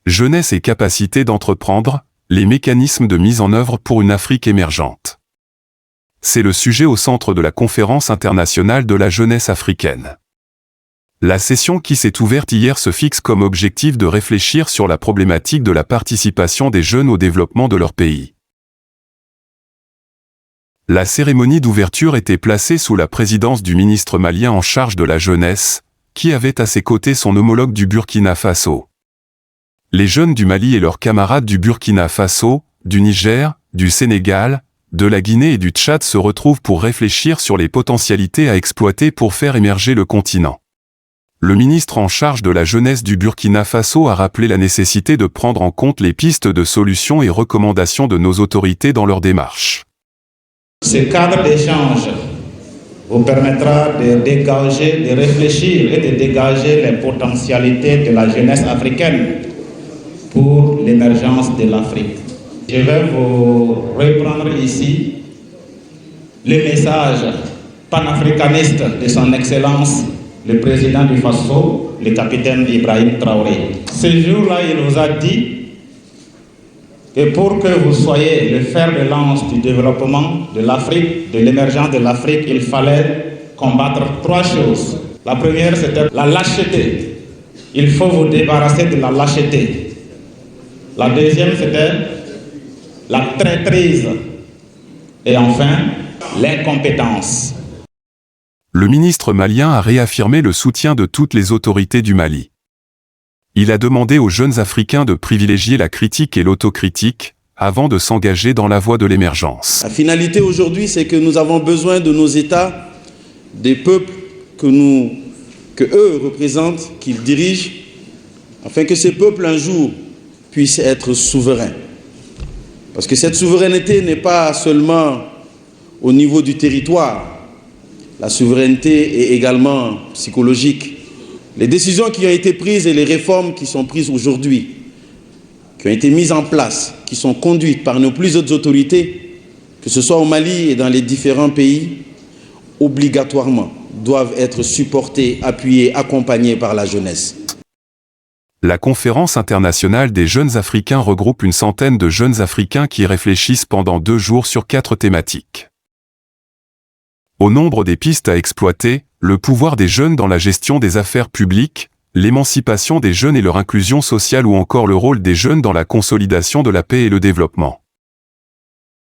Jeunesse et capacité d'entreprendre, les mécanismes de mise en œuvre pour une Afrique émergente. C'est le sujet au centre de la Conférence internationale de la jeunesse africaine. La session qui s'est ouverte hier se fixe comme objectif de réfléchir sur la problématique de la participation des jeunes au développement de leur pays. La cérémonie d'ouverture était placée sous la présidence du ministre malien en charge de la jeunesse, qui avait à ses côtés son homologue du Burkina Faso. Les jeunes du Mali et leurs camarades du Burkina Faso, du Niger, du Sénégal, de la Guinée et du Tchad se retrouvent pour réfléchir sur les potentialités à exploiter pour faire émerger le continent. Le ministre en charge de la jeunesse du Burkina Faso a rappelé la nécessité de prendre en compte les pistes de solutions et recommandations de nos autorités dans leur démarche. Ce cadre d'échange vous permettra de dégager, de réfléchir et de dégager les potentialités de la jeunesse africaine pour l'émergence de l'Afrique. Je vais vous reprendre ici le message panafricaniste de son Excellence, le président du Faso, le capitaine Ibrahim Traoré. Ce jour-là, il nous a dit que pour que vous soyez le fer de lance du développement de l'Afrique, de l'émergence de l'Afrique, il fallait combattre 3 choses. La première, c'était la lâcheté. Il faut vous débarrasser de la lâcheté. La deuxième, c'était la traîtrise. Et enfin, l'incompétence. Le ministre malien a réaffirmé le soutien de toutes les autorités du Mali. Il a demandé aux jeunes Africains de privilégier la critique et l'autocritique, avant de s'engager dans la voie de l'émergence. La finalité aujourd'hui, c'est que nous avons besoin de nos États, des peuples que eux représentent, qu'ils dirigent, afin que ces peuples un jour puissent être souverains. Parce que cette souveraineté n'est pas seulement au niveau du territoire. La souveraineté est également psychologique. Les décisions qui ont été prises et les réformes qui sont prises aujourd'hui, qui ont été mises en place, qui sont conduites par nos plus hautes autorités, que ce soit au Mali et dans les différents pays, obligatoirement doivent être supportées, appuyées, accompagnées par la jeunesse. La Conférence internationale des jeunes Africains regroupe une centaine de jeunes Africains qui réfléchissent pendant 2 jours sur 4 thématiques. Au nombre des pistes à exploiter, le pouvoir des jeunes dans la gestion des affaires publiques, l'émancipation des jeunes et leur inclusion sociale ou encore le rôle des jeunes dans la consolidation de la paix et le développement.